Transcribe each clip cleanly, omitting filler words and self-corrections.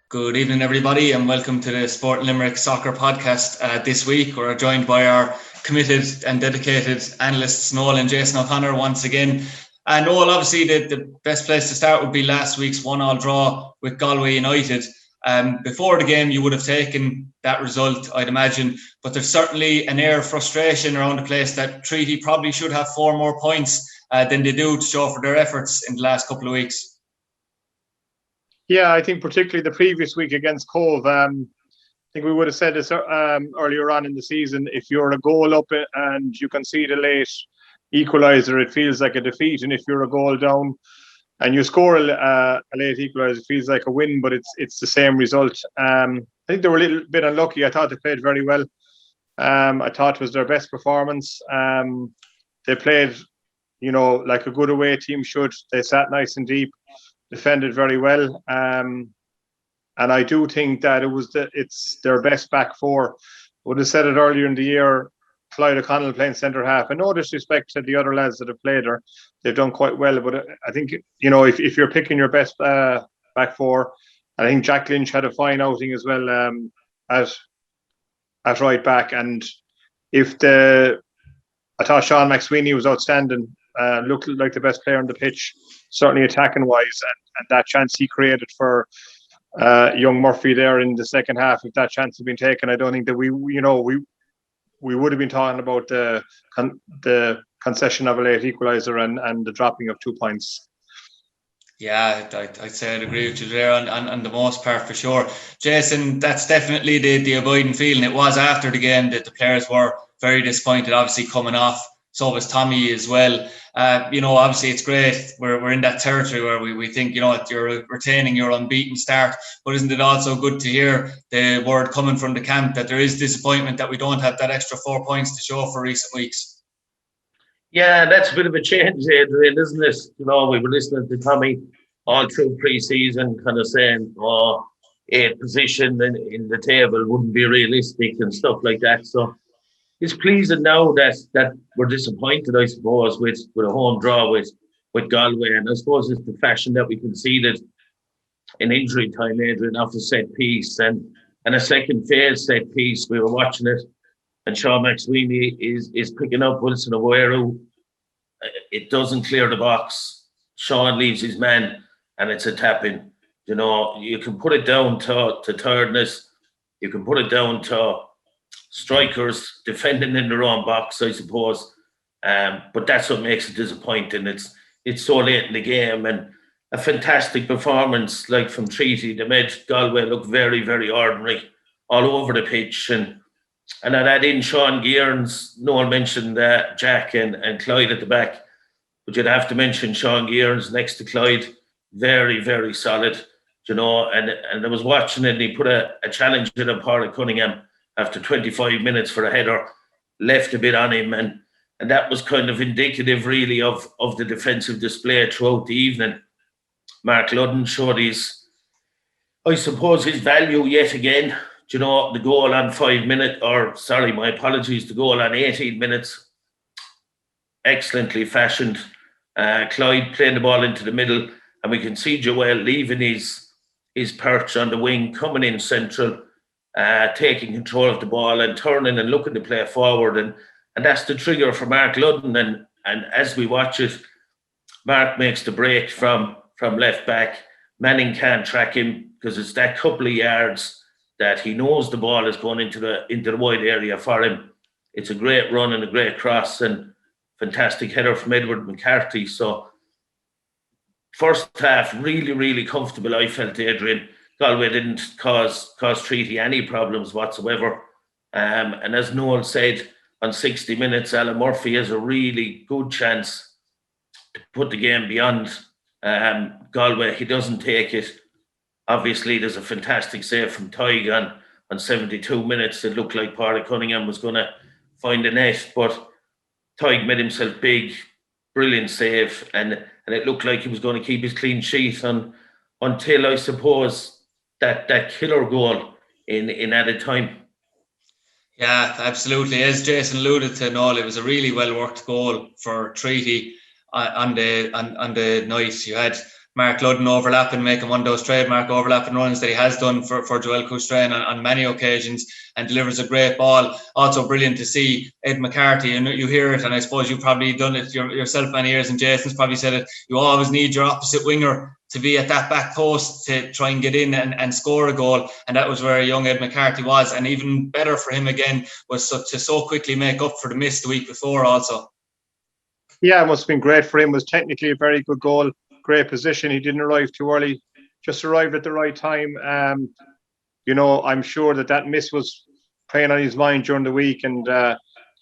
Good evening, everybody, and welcome to the Sport Limerick Soccer Podcast. This week, we're joined by our committed and dedicated analysts, Noel and Jason O'Connor, once again. And Noel, obviously, the best place to start would be last week's 1-1 draw with Galway United. Before the game, you would have taken that result, I'd imagine, but there's certainly an air of frustration around the place that Treaty probably should have 4 more points than they do to show for their efforts in the last couple of weeks. Yeah, I think particularly the previous week against Cove, I think we would have said this earlier on in the season, if you're a goal up and you concede a late equaliser, it feels like a defeat. And if you're a goal down and you score a late equaliser, it feels like a win, but it's the same result. I think they were a little bit unlucky. I thought they played very well. I thought it was their best performance. They played, like a good away team should. They sat nice and deep, defended very well, and I do think that it's their best back four. Would have said it earlier in the year. Clyde O'Connell playing centre half, and no disrespect to the other lads that have played her, they've done quite well. But I think if you're picking your best back four, I think Jack Lynch had a fine outing as well at right back, and I thought Sean McSweeney was outstanding. Looked like the best player on the pitch, certainly attacking wise, and that chance he created for young Murphy there in the second half. If that chance had been taken, I don't think that we would have been talking about the concession of a late equaliser and the dropping of 2 points. Yeah, I'd say I'd agree with you there on the most part for sure. Jason, that's definitely the abiding feeling. It was after the game that the players were very disappointed, obviously coming off. So was Tommy as well. Obviously it's great. We're in that territory where we think, you're retaining your unbeaten start. But isn't it also good to hear the word coming from the camp that there is disappointment that we don't have that extra 4 points to show for recent weeks? Yeah, that's a bit of a change, Adrian, isn't it? We were listening to Tommy all through pre-season, kind of saying, 8th position in the table wouldn't be realistic and stuff like that. So it's pleasing now that we're disappointed, I suppose, with a home draw with Galway. And I suppose it's the fashion that we conceded in injury time, Adrian, off a set piece and a second phase set piece. We were watching it, and Sean McSweeney is picking up Wilson Aguero. It doesn't clear the box. Sean leaves his man, and it's a tap-in. You can put it down to tiredness. You can put it down to strikers defending in their own box, I suppose, but that's what makes it disappointing. It's so late in the game, and a fantastic performance like from Treaty. They made Galway look very, very ordinary all over the pitch, and I'd add in Sean Gearns. Noel mentioned Jack and Clyde at the back, but you'd have to mention Sean Gearns next to Clyde. Very, very solid, and I was watching it, and he put a challenge in on Pádraig Cunningham after 25 minutes for a header, left a bit on him, and that was kind of indicative really of the defensive display throughout the evening. Mark Ludden showed his value yet again. The goal on 5 minutes, the goal on 18 minutes, excellently fashioned. Clyde playing the ball into the middle, and we can see Joel leaving his perch on the wing, coming in central, taking control of the ball and turning and looking to play forward, and that's the trigger for Mark Ludden. And as we watch it, Mark makes the break from left back. Manning can't track him because it's that couple of yards that he knows the ball is going into the wide area for him. It's a great run and a great cross and fantastic header from Edward McCarthy. So first half really, really comfortable, I felt, Adrian. Galway didn't cause Treaty any problems whatsoever. And as Noel said, on 60 minutes, Alan Murphy has a really good chance to put the game beyond Galway. He doesn't take it. Obviously, there's a fantastic save from Tig on 72 minutes. It looked like Pádraig Cunningham was going to find the net, but Tig made himself big, brilliant save, and it looked like he was going to keep his clean sheet until, I suppose, that killer goal in added time. Yeah, absolutely. As Jason alluded to, Noel, it was a really well worked goal for Treaty on the night. You had Mark Ludden overlapping, making one of those trademark overlapping runs that he has done for Joel Coustrain on many occasions, and delivers a great ball. Also brilliant to see Ed McCarthy, and you hear it, and I suppose you've probably done it yourself many years, and Jason's probably said it, you always need your opposite winger to be at that back post to try and get in and score a goal, and that was where young Ed McCarthy was. And even better for him again was to so quickly make up for the miss the week before also. Yeah, it must have been great for him. It was technically a very good goal. Great position. He didn't arrive too early, just arrived at the right time. I'm sure that miss was playing on his mind during the week, and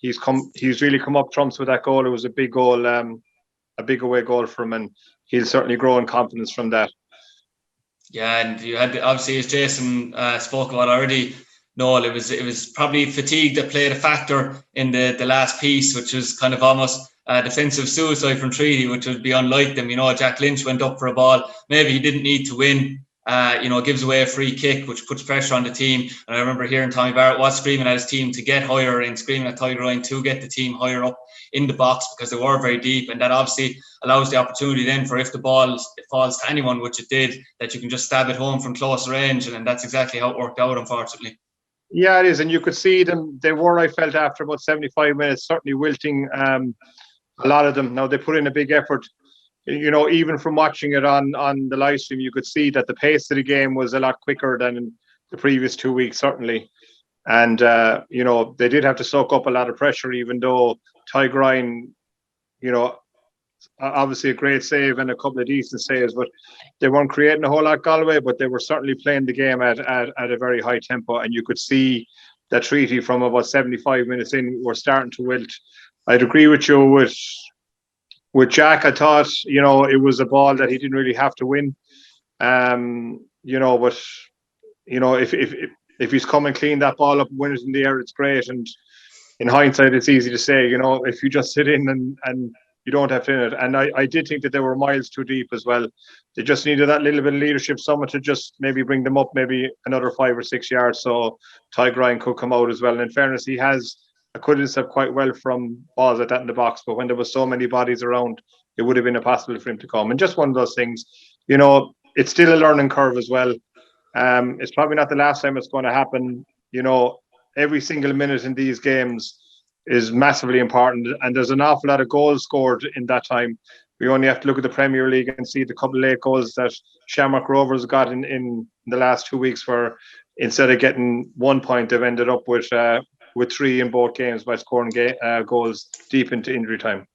he's really come up trumps with that goal. It was a big goal, a big away goal for him, and he'll certainly grow in confidence from that. Yeah, and you had, obviously, as Jason spoke about already, Noel, it was probably fatigue that played a factor in the last piece, which was kind of almost defensive suicide from Treaty, which would be unlike them. Jack Lynch went up for a ball. Maybe he didn't need to win. Gives away a free kick, which puts pressure on the team. And I remember hearing Tommy Barrett was screaming at his team to get higher and screaming at Tiger Ryan to get the team higher up in the box, because they were very deep. And that obviously allows the opportunity then for, if the ball falls to anyone, which it did, that you can just stab it home from close range. And that's exactly how it worked out, unfortunately. Yeah, it is. And you could see them. They were, I felt, after about 75 minutes, certainly wilting. A lot of them. Now, they put in a big effort. Even from watching it on the live stream, you could see that the pace of the game was a lot quicker than in the previous 2 weeks, certainly. And, they did have to soak up a lot of pressure, even though Tiger Ryan, obviously a great save and a couple of decent saves, but they weren't creating a whole lot, Galway, but they were certainly playing the game at a very high tempo. And you could see that Treaty from about 75 minutes in were starting to wilt. I'd agree with you with Jack. I thought, it was a ball that he didn't really have to win. But if he's come and clean that ball up and win it in the air, it's great. And in hindsight, it's easy to say, if you just sit in and you don't have to in it. And I did think that they were miles too deep as well. They just needed that little bit of leadership, someone to just maybe bring them up maybe another 5 or 6 yards, so Tiger Ryan could come out as well. And in fairness, he has acquitted himself quite well from balls like that in the box, but when there was so many bodies around, it would have been impossible for him to come. And just one of those things, it's still a learning curve as well. It's probably not the last time it's going to happen. Every single minute in these games is massively important, and there's an awful lot of goals scored in that time. We only have to look at the Premier League and see the couple of late goals that Shamrock Rovers got in the last 2 weeks, where instead of getting 1 point, they've ended up with 3 in both games by scoring goals deep into injury time.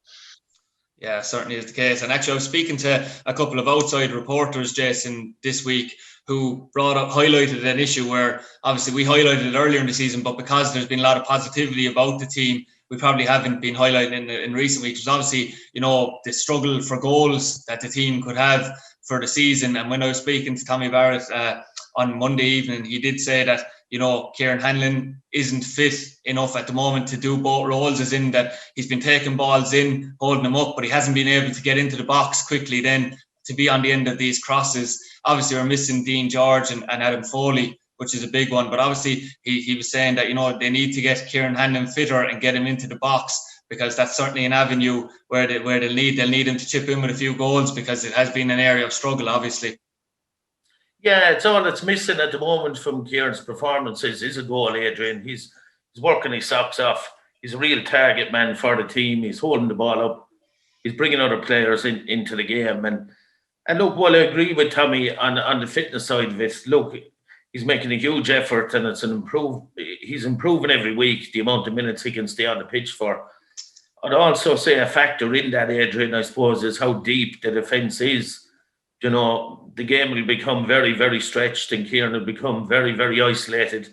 Yeah, certainly is the case. And actually, I was speaking to a couple of outside reporters, Jason, this week, who highlighted an issue where obviously we highlighted it earlier in the season, but because there's been a lot of positivity about the team, we probably haven't been highlighting in recent weeks. It was obviously, the struggle for goals that the team could have for the season. And when I was speaking to Tommy Barrett on Monday evening, he did say that, Kieran Hanlon isn't fit enough at the moment to do both roles, as in that he's been taking balls in, holding them up, but he hasn't been able to get into the box quickly then to be on the end of these crosses. Obviously, we're missing Dean George and Adam Foley, which is a big one. But obviously, he was saying that, they need to get Kieran Hanlon fitter and get him into the box, because that's certainly an avenue where they'll need him to chip in with a few goals, because it has been an area of struggle, obviously. Yeah, it's all that's missing at the moment from Kieran's performances is a goal, Adrian. He's working his socks off. He's a real target man for the team. He's holding the ball up. He's bringing other players into the game. And look, while I agree with Tommy on the fitness side of it, look, he's making a huge effort, and he's improving every week the amount of minutes he can stay on the pitch for. I'd also say a factor in that, Adrian, I suppose, is how deep the defence is. The game will become very, very stretched, and Kieran will become very, very isolated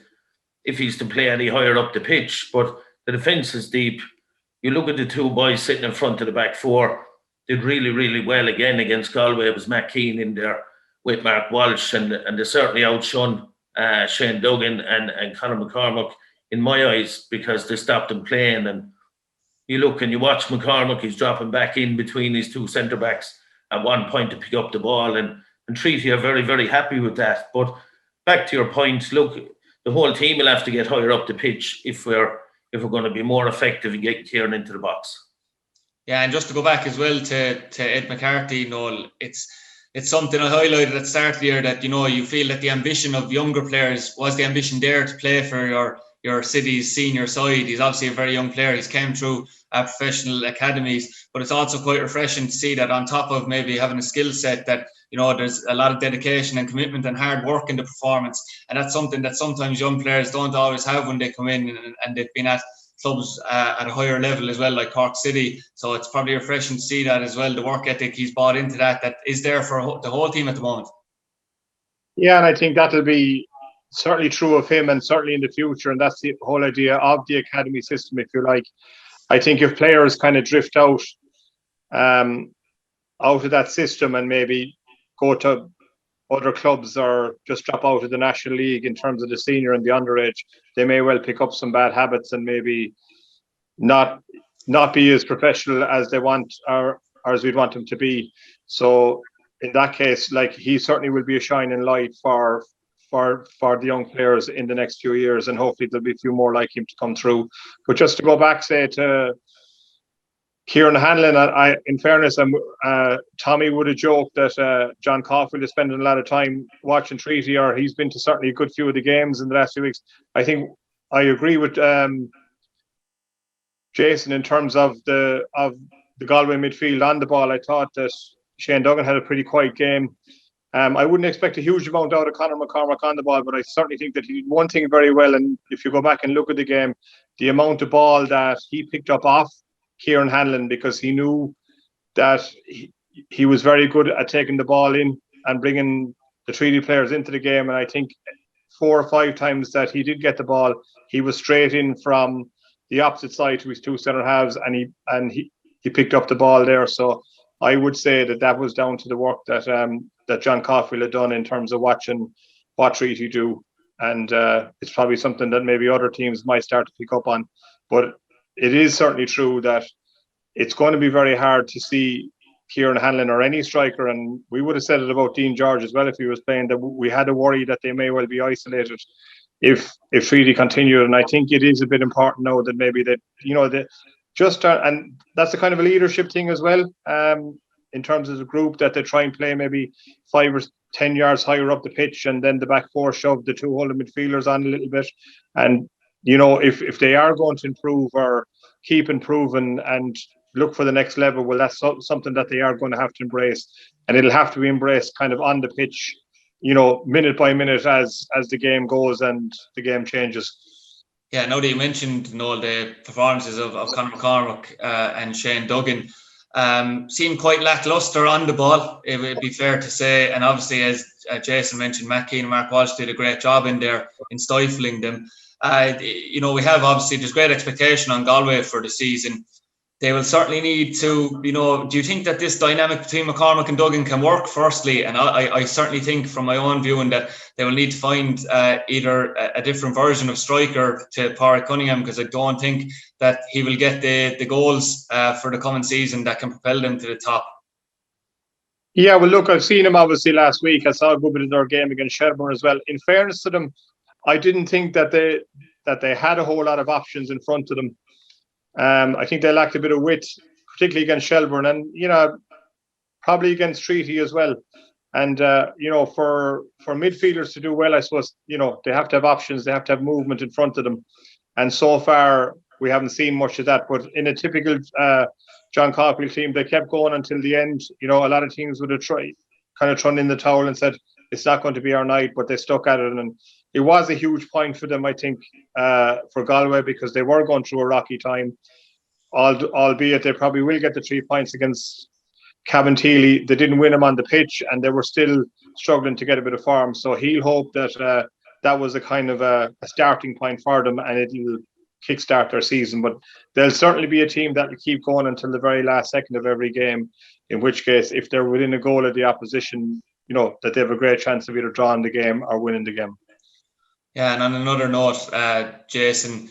if he's to play any higher up the pitch. But the defence is deep. You look at the two boys sitting in front of the back four, did really, really well again against Galway. It was Matt Keane in there with Mark Walsh, and they certainly outshone Shane Duggan and Conor McCormack in my eyes, because they stopped him playing. And you look and you watch McCormack, he's dropping back in between these two centre-backs at one point to pick up the ball, and Treaty are very, very happy with that. But back to your point, look, the whole team will have to get higher up the pitch if we're going to be more effective in getting Kieran into the box. Yeah, and just to go back as well to Ed McCarthy, Noel, it's it's something I highlighted at the start of the year that, you feel that the ambition of younger players was the ambition there to play for your city's senior side. He's obviously a very young player. He's came through professional academies, but it's also quite refreshing to see that on top of maybe having a skill set that, there's a lot of dedication and commitment and hard work in the performance. And that's something that sometimes young players don't always have when they come in and they've been at clubs at a higher level as well, like Cork City. So it's probably refreshing to see that as well. The work ethic he's brought into that is there for the whole team at the moment. Yeah, and I think that'll be certainly true of him and certainly in the future. And that's the whole idea of the academy system, if you like. I think if players kind of drift out of that system and maybe go to other clubs or just drop out of the National League in terms of the senior and the underage, they may well pick up some bad habits and maybe not be as professional as they want or as we'd want them to be. So in that case, like, he certainly will be a shining light for the young players in the next few years, and hopefully there'll be a few more like him to come through. But just to go back, say, to Kieran Hanlon, in fairness, Tommy would have joked that John Caulfield is spending a lot of time watching Treaty, or he's been to certainly a good few of the games in the last few weeks. I think I agree with Jason in terms of the Galway midfield on the ball. I thought that Shane Duggan had a pretty quiet game. I wouldn't expect a huge amount out of Conor McCormack on the ball, but I certainly think that he did one thing very well. And if you go back and look at the game, the amount of ball that he picked up off Kieran Hanlon, because he knew that he was very good at taking the ball in and bringing the Treaty players into the game. And I think 4 or 5 times that he did get the ball, he was straight in from the opposite side to his 2 centre halves, and he picked up the ball there. So I would say that was down to the work that John Caulfield had done in terms of watching what Treaty do. And it's probably something that maybe other teams might start to pick up on. But it is certainly true that it's going to be very hard to see Kieran Hanlon or any striker, and we would have said it about Dean George as well if he was playing, that we had a worry that they may well be isolated if Treaty continued. And I think it is a bit important now that maybe that, and that's the kind of a leadership thing as well, in terms of the group, that they try and play maybe 5 or 10 yards higher up the pitch, and then the back four shove the 2 holding midfielders on a little bit. And if they are going to improve or keep improving and look for the next level, well, that's something that they are going to have to embrace, and it'll have to be embraced kind of on the pitch, minute by minute as the game goes and the game changes. Yeah, now that you mentioned, Noel, the performances of Conor McCormack and Shane Duggan seemed quite lacklustre on the ball, it would be fair to say. And obviously, as Jason mentioned, Matt Keane and Mark Walsh did a great job in there in stifling them. We have, obviously, there's great expectation on Galway for the season. They will certainly need to, do you think that this dynamic between McCormack and Duggan can work, firstly? And I certainly think, from my own viewing, that they will need to find either a different version of striker to Pádraig Cunningham, because I don't think that he will get the goals for the coming season that can propel them to the top. Yeah, well, look, I've seen him obviously last week. I saw a good bit of their game against Shelbourne as well. In fairness to them, I didn't think that they had a whole lot of options in front of them. I think they lacked a bit of wit, particularly against Shelbourne, and probably against Treaty as well. And for midfielders to do well, I suppose they have to have options, they have to have movement in front of them. And so far, we haven't seen much of that. But in a typical John Caulfield team, they kept going until the end. A lot of teams would have thrown in the towel and said it's not going to be our night, but they stuck at it. And it was a huge point for them, I think, for Galway, because they were going through a rocky time, albeit they probably will get the 3 points against Cabinteely. They didn't win them on the pitch, and they were still struggling to get a bit of form. So he'll hope that that was a kind of a starting point for them, and it'll kickstart their season. But they'll certainly be a team that will keep going until the very last second of every game, in which case, if they're within a goal of the opposition, that they have a great chance of either drawing the game or winning the game. Yeah, and on another note, Jason,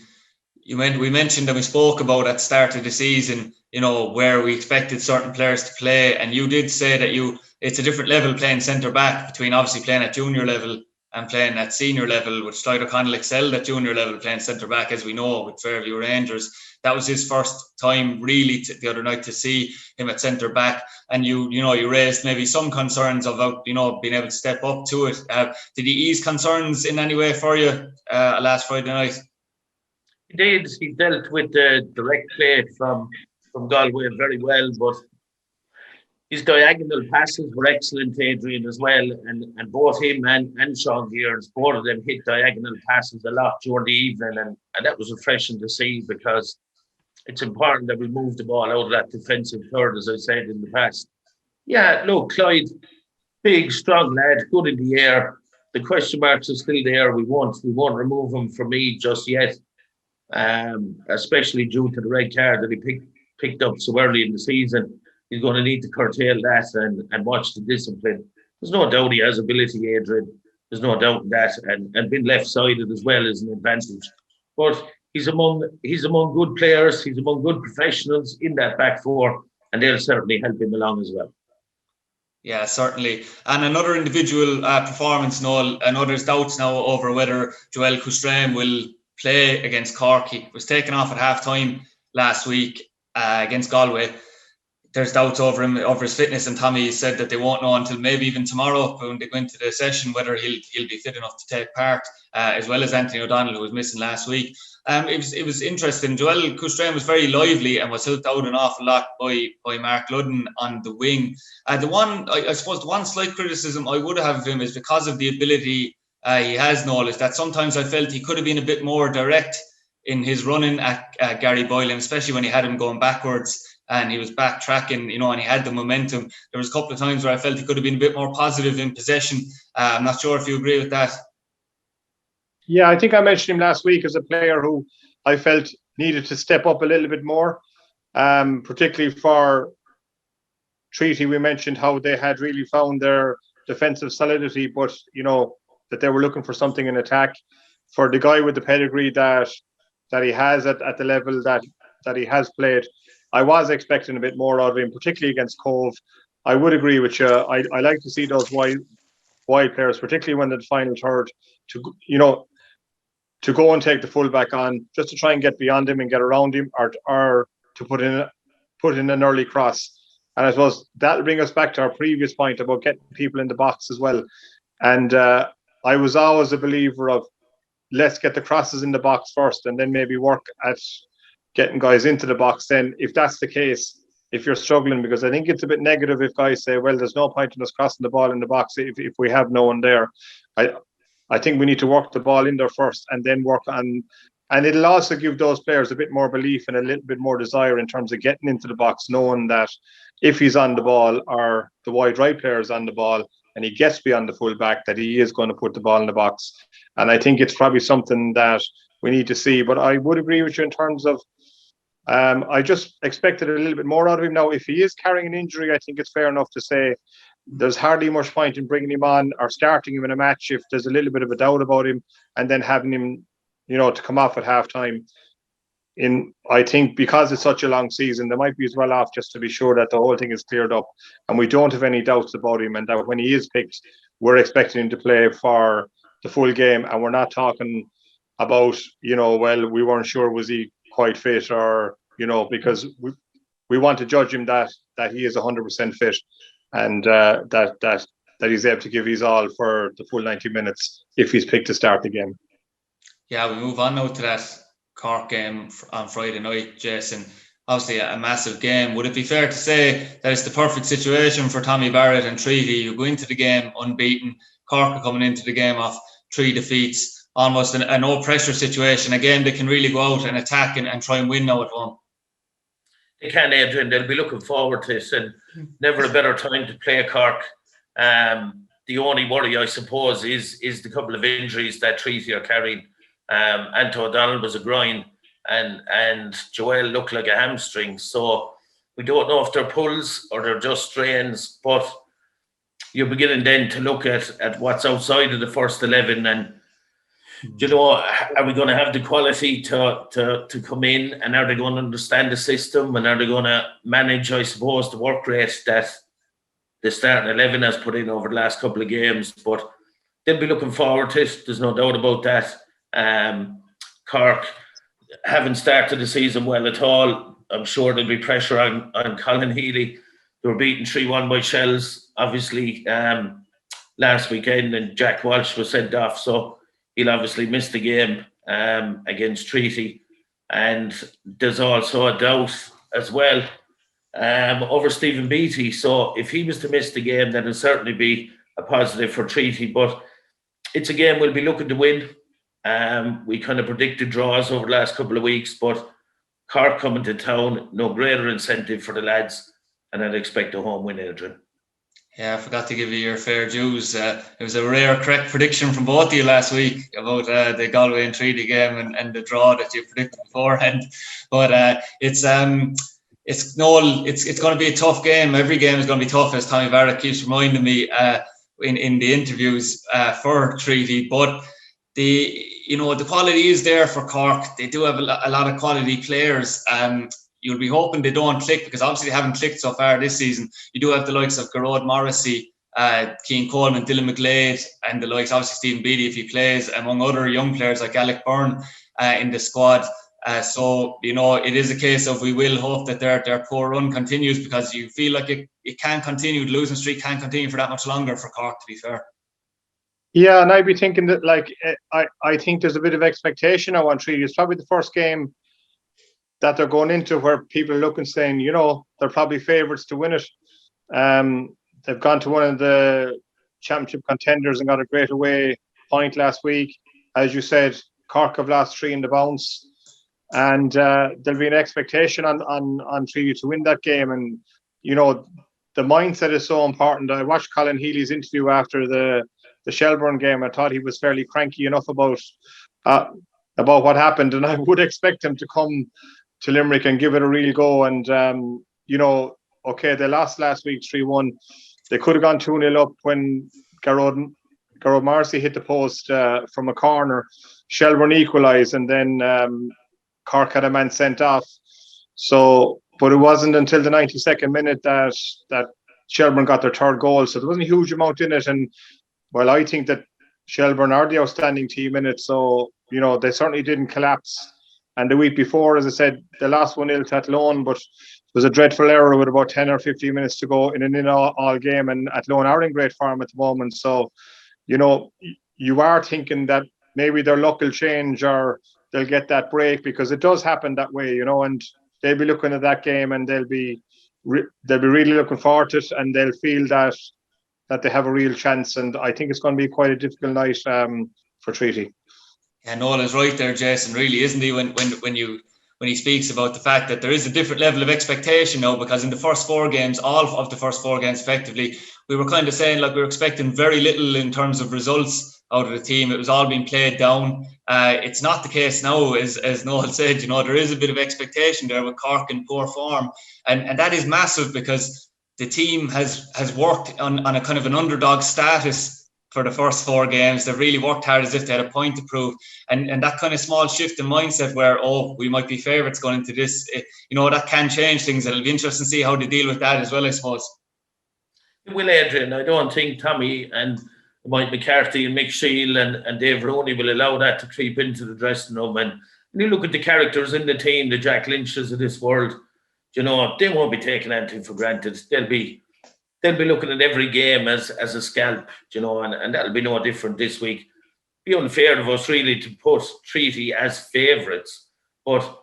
we mentioned and we spoke about at the start of the season, where we expected certain players to play, and you did say that it's a different level playing centre back between obviously playing at junior level and playing at senior level, which Lloyd O'Connell excelled at junior level playing centre-back, as we know, with Fairview Rangers. That was his first time really the other night to see him at centre-back. And you raised maybe some concerns about, being able to step up to it. Did he ease concerns in any way for you last Friday night? He did. He dealt with the direct play from Galway very well, but his diagonal passes were excellent, Adrian, as well. And both him and Sean Gears, both of them hit diagonal passes a lot during the evening. And that was refreshing to see, because it's important that we move the ball out of that defensive third, as I said in the past. Yeah, look, Clyde, big, strong lad, good in the air. The question marks are still there. We won't remove him from me just yet, especially due to the red card that he picked up so early in the season. He's going to need to curtail that and watch the discipline. There's no doubt he has ability, Adrian. There's no doubt in that. And being left-sided as well is an advantage. But he's among good players. He's among good professionals in that back four, and they'll certainly help him along as well. Yeah, certainly. And another individual performance, Noel, and there's doubts now over whether Joel Custrame will play against Cork. He was taken off at half-time last week against Galway. There's doubts over him, over his fitness, and Tommy said that they won't know until maybe even tomorrow when they go into the session whether he'll be fit enough to take part, as well as Anthony O'Donnell, who was missing last week. It was interesting. Joel Custrame was very lively and was helped out an awful lot by Mark Ludden on the wing. I suppose the one slight criticism I would have of him is because of the ability he has, Noel, is that sometimes I felt he could have been a bit more direct in his running at Gary Boylan, especially when he had him going backwards and he was backtracking, and he had the momentum. There was a couple of times where I felt he could have been a bit more positive in possession. I'm not sure if you agree with that. Yeah, I think I mentioned him last week as a player who I felt needed to step up a little bit more, particularly for Treaty. We mentioned how they had really found their defensive solidity, but, that they were looking for something in attack. For the guy with the pedigree that he has at the level that he has played, I was expecting a bit more out of him, particularly against Cove. I would agree with you. I like to see those wide players, particularly when they're the final third, to go and take the fullback on, just to try and get beyond him and get around him, or to put in an early cross. And I suppose that'll bring us back to our previous point about getting people in the box as well. And I was always a believer of, let's get the crosses in the box first and then maybe work at getting guys into the box then, if that's the case, if you're struggling, because I think it's a bit negative if guys say, well, there's no point in us crossing the ball in the box if we have no one there. I think we need to work the ball in there first and then work on, and it'll also give those players a bit more belief and a little bit more desire in terms of getting into the box, knowing that if he's on the ball or the wide right player is on the ball and he gets beyond the fullback, that he is going to put the ball in the box. And I think it's probably something that we need to see. But I would agree with you in terms of, I just expected a little bit more out of him. Now, if he is carrying an injury, I think it's fair enough to say there's hardly much point in bringing him on or starting him in a match if there's a little bit of a doubt about him, and then having him, to come off at halftime. I think because it's such a long season, they might be as well off just to be sure that the whole thing is cleared up and we don't have any doubts about him, and that when he is picked, we're expecting him to play for the full game, and we're not talking about, well, we weren't sure was he quite fit, or, because we want to judge him that he is 100% fit, and that he's able to give his all for the full 90 minutes if he's picked to start the game. Yeah, we move on now to that Cork game on Friday night, Jason. Obviously a massive game. Would it be fair to say that it's the perfect situation for Tommy Barrett and Treaty? You go into the game unbeaten. Cork are coming into the game off 3 defeats, almost a no pressure situation. Again, they can really go out and attack and try and win now at home. They can, Adrian. They'll be looking forward to this, and never a better time to play Cork. The only worry, I suppose, is the couple of injuries that Treaty are carrying. Anto O'Donnell was a groin, and Joel looked like a hamstring. So we don't know if they're pulls or they're just strains, but you're beginning then to look at what's outside of the first 11, and are we going to have the quality to come in, and are they going to understand the system, and are they going to manage, I suppose, the work rate that the starting 11 has put in over the last couple of games? But they'll be looking forward to it. There's no doubt about that. Cork haven't started the season well at all. I'm sure there'll be pressure on Colin Healy. They were beaten 3-1 by Shells, obviously, last weekend, and Jack Walsh was sent off, so he'll obviously miss the game against Treaty. And there's also a doubt as well over Stephen Beattie. So if he was to miss the game, then it'll certainly be a positive for Treaty. But it's a game we'll be looking to win. We kind of predicted draws over the last couple of weeks, but Cork coming to town, no greater incentive for the lads, and I'd expect a home win, Adrian. Yeah, I forgot to give you your fair dues. It was a rare correct prediction from both of you last week about the Galway and Treaty game and the draw that you predicted beforehand. But it's going to be a tough game. Every game is going to be tough, as Tommy Barrett keeps reminding me in the interviews for Treaty. But the quality is there for Cork. They do have a lot of quality players. You'll be hoping they don't click, because obviously they haven't clicked so far this season. You do have the likes of Garrod Morrissey, Cian Coleman, Dylan McGlade, and the likes, obviously Stephen Beattie if he plays, among other young players like Alec Byrne in the squad. So it is a case of we will hope that their poor run continues, because you feel like it can't continue. The losing streak can't continue for that much longer for Cork, to be fair. Yeah, and I'd be thinking that, like, I think there's a bit of expectation now on Treaty. It's probably the first game that they're going into where people are looking, saying, they're probably favourites to win it. They've gone to one of the championship contenders and got a great away point last week. As you said, Cork have lost 3 in the bounce, and there'll be an expectation on Treaty to win that game. And the mindset is so important. I watched Colin Healy's interview after the Shelbourne game. I thought he was fairly cranky enough about what happened, and I would expect him to come to Limerick and give it a real go. And okay, they lost last week 3-1. They could have gone 2-0 up when Garrod Morrissey hit the post from a corner. Shelbourne equalised, and then Cork had a man sent off. So, but it wasn't until the 92nd minute that Shelbourne got their third goal. So there wasn't a huge amount in it. And well, I think that Shelbourne are the outstanding team in it. So they certainly didn't collapse. And the week before, as I said, they lost 1-0 to Athlone, but it was a dreadful error with about 10 or 15 minutes to go in an all game. And Athlone are in great form at the moment. So, you are thinking that maybe their luck will change, or they'll get that break, because it does happen that way, and they'll be looking at that game, and they'll be really looking forward to it, and they'll feel that they have a real chance. And I think it's going to be quite a difficult night for Treaty. Yeah, Noel is right there, Jason, really, isn't he, when he speaks about the fact that there is a different level of expectation now, because in the first 4 games, all of the first 4 games effectively, we were kind of saying like we were expecting very little in terms of results out of the team. It was all being played down. It's not the case now, as Noel said. There is a bit of expectation there with Cork in poor form, and that is massive, because the team has worked on a kind of an underdog status for the first 4 games. They've really worked hard as if they had a point to prove, and that kind of small shift in mindset where, we might be favourites going into this, that can change things. It'll be interesting to see how they deal with that as well, I suppose. Will, Adrian, I don't think Tommy and Mike McCarthy and Mick Shield and Dave Roney will allow that to creep into the dressing room. And when you look at the characters in the team, the Jack Lynches of this world, they won't be taking anything for granted. They'll be looking at every game as a scalp, and that'll be no different this week. It'd be unfair of us really to put Treaty as favourites, but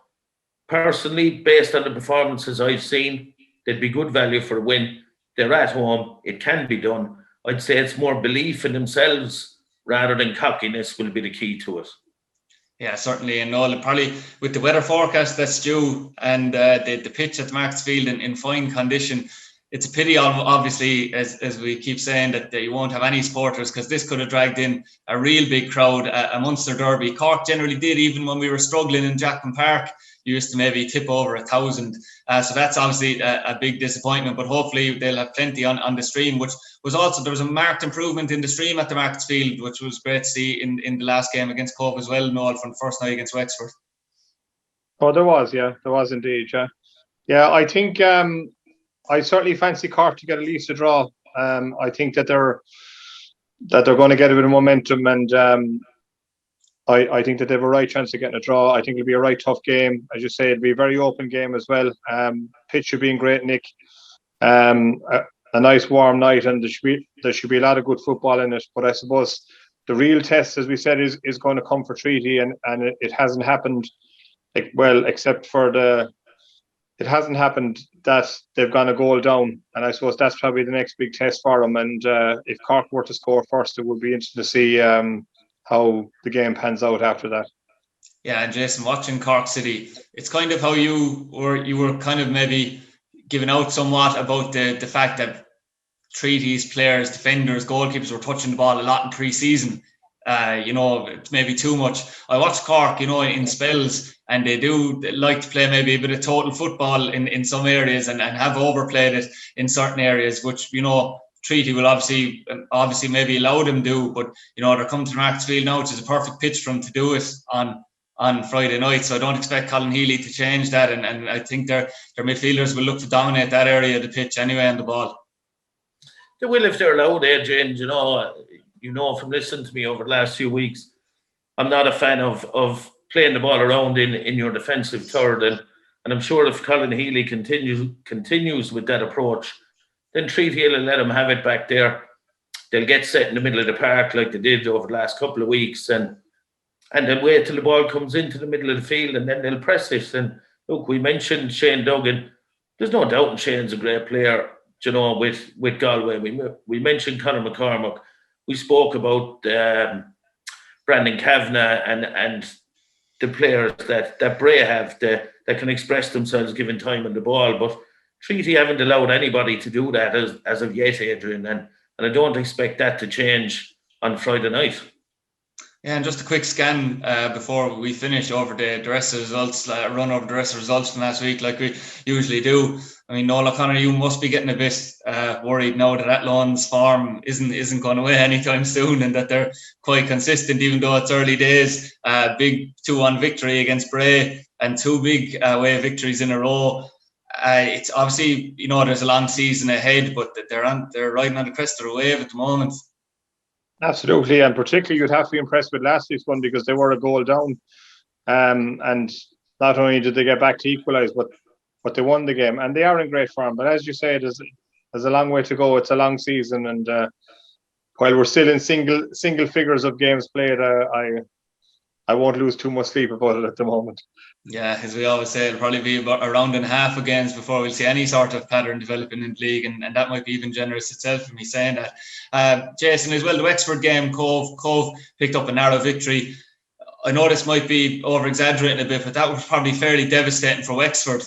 personally, based on the performances I've seen, they'd be good value for a win. They're at home. It can be done. I'd say it's more belief in themselves rather than cockiness will be the key to it. Yeah, certainly. And all probably with the weather forecast that's due, and the pitch at the Marks Field in fine condition, it's a pity, obviously, as we keep saying, that you won't have any supporters, because this could have dragged in a real big crowd, a Munster derby. Cork generally did, even when we were struggling in Jackman Park. You used to maybe tip over 1,000. So that's obviously a big disappointment, but hopefully they'll have plenty on the stream, which was also, there was a marked improvement in the stream at the Marks Field, which was great to see in the last game against Cove as well, Noel, from the first night against Wexford. Oh, there was indeed, yeah. Yeah, I think I certainly fancy Cork to get at least a draw. I think that they're going to get a bit of momentum, and I think that they have a right chance of getting a draw. I think it'll be a right tough game. As you say, it'll be a very open game as well. Pitch should be in great nick. A nice warm night, and there should be a lot of good football in it. But I suppose the real test, as we said, is going to come for Treaty, and it hasn't happened. Except for it hasn't happened that they've gone a goal down, and I suppose that's probably the next big test for them. And if Cork were to score first, it would be interesting to see how the game pans out after that. Yeah, and Jason, watching Cork City, it's kind of how you were kind of maybe giving out somewhat about the fact that Treaty's players, defenders, goalkeepers were touching the ball a lot in pre-season. It's maybe too much. I watch Cork, in spells, and they do like to play maybe a bit of total football in some areas and have overplayed it in certain areas, which, Treaty will obviously maybe allow them to do, but, they're coming to Marks Field now, which is a perfect pitch for them to do it on Friday night. So I don't expect Colin Healy to change that, and I think their midfielders will look to dominate that area of the pitch anyway on the ball. They will if they're allowed, Adrian. From listening to me over the last few weeks, I'm not a fan of playing the ball around in your defensive third, and I'm sure if Colin Healy continues with that approach, then Treaty will let him have it back there. They'll get set in the middle of the park like they did over the last couple of weeks, and they'll wait till the ball comes into the middle of the field, and then they'll press it. And look, we mentioned Shane Duggan. There's no doubt Shane's a great player, with Galway. We mentioned Conor McCormack. We spoke about Brandon Kavanagh and the players that Bray have that can express themselves given time on the ball. But Treaty haven't allowed anybody to do that as of yet, Adrian, and I don't expect that to change on Friday night. Yeah, and just a quick scan before we finish over the rest of the results, run over the rest of the results from last week like we usually do. I mean, Noel O'Connor, you must be getting a bit worried now that Athlon's form isn't going away anytime soon, and that they're quite consistent, even though it's early days. Big 2-1 victory against Bray and 2 big away victories in a row. It's obviously, there's a long season ahead, but they're riding on the crest of the wave at the moment. Absolutely, and particularly you'd have to be impressed with last week's one because they were a goal down, and not only did they get back to equalise, but they won the game, and they are in great form. But as you say, there's a long way to go. It's a long season, and while we're still in single figures of games played, I won't lose too much sleep about it at the moment. Yeah, as we always say, it'll probably be about a round and a half of games before we'll see any sort of pattern developing in the league, and that might be even generous itself for me saying that. Jason, as well, the Wexford game, Cove picked up a narrow victory. I know this might be over-exaggerating a bit, but that was probably fairly devastating for Wexford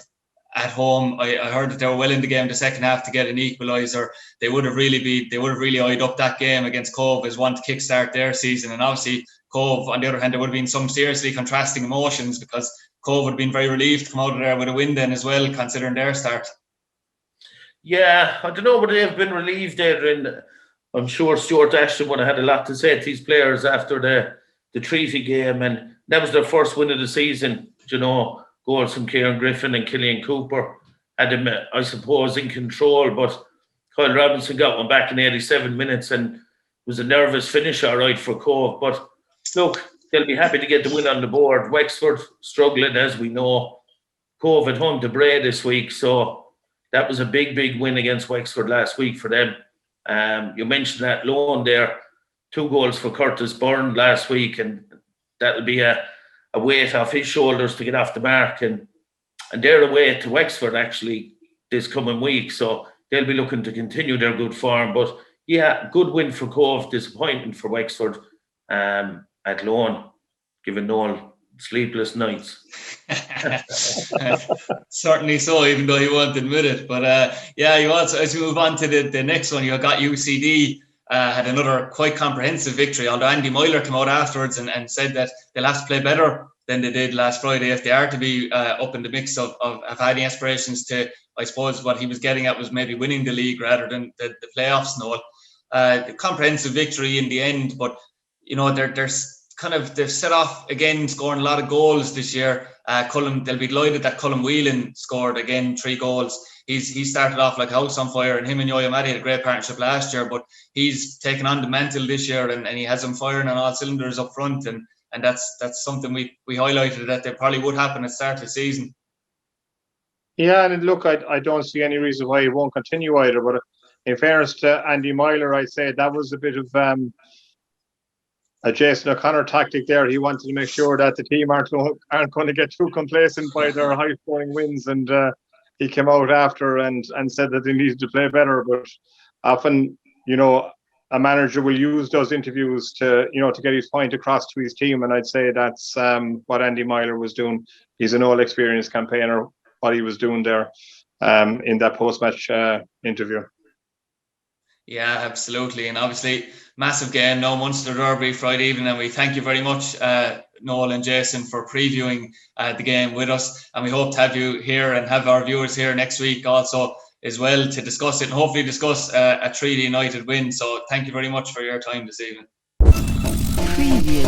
at home. I heard that they were well in the game the second half to get an equaliser. They would have really eyed up that game against Cove as one to kickstart their season, and obviously Cove, on the other hand, there would have been some seriously contrasting emotions because Cove would have been very relieved to come out of there with a win then as well, considering their start. Yeah, I don't know, but they've been relieved, Adrian. I'm sure Stuart Ashton would have had a lot to say to these players after the Treaty game, and that was their first win of the season. Goals from Kieran Griffin and Killian Cooper had them, I suppose, in control, but Kyle Robinson got one back in 87 minutes, and it was a nervous finish, all right, for Cove. But look, they'll be happy to get the win on the board. Wexford struggling, as we know. Cove at home to Bray this week, so that was a big, big win against Wexford last week for them. You mentioned that loan there, 2 goals for Curtis Byrne last week, and that'll be a weight off his shoulders to get off the mark. And they're away to Wexford actually this coming week, so they'll be looking to continue their good form. But yeah, good win for Cove, disappointment for Wexford at loan, giving Noel sleepless nights. Certainly so, even though he won't admit it. But you also, as we move on to the next one, you got UCD had another quite comprehensive victory, although Andy Myler came out afterwards and said that they'll have to play better than they did last Friday if they are to be up in the mix of having aspirations to, I suppose what he was getting at was maybe winning the league rather than the playoffs, Noel. Comprehensive victory in the end, but they've set off again scoring a lot of goals this year. They'll be delighted that Cullen Whelan scored again 3 goals. he started off like a house on fire, and him and Yo-Yo Maddie had a great partnership last year, but he's taken on the mantle this year, and he has them firing on all cylinders up front, and that's something we highlighted that they probably would happen at the start of the season. Yeah, and look, I don't see any reason why he won't continue either, but in fairness to Andy Myler, I'd say that was a bit of a Jason O'Connor tactic there. He wanted to make sure that the team aren't going to get too complacent by their high-scoring wins, and he came out after and said that they needed to play better. But often, a manager will use those interviews to get his point across to his team, and I'd say that's what Andy Myler was doing. He's an all-experienced campaigner. What he was doing there in that post-match interview. Yeah, absolutely. And obviously, massive game, no Munster Derby Friday evening. And we thank you very much, Noel and Jason, for previewing the game with us. And we hope to have you here and have our viewers here next week also as well to discuss it and hopefully discuss a Treaty United win. So thank you very much for your time this evening. Preview.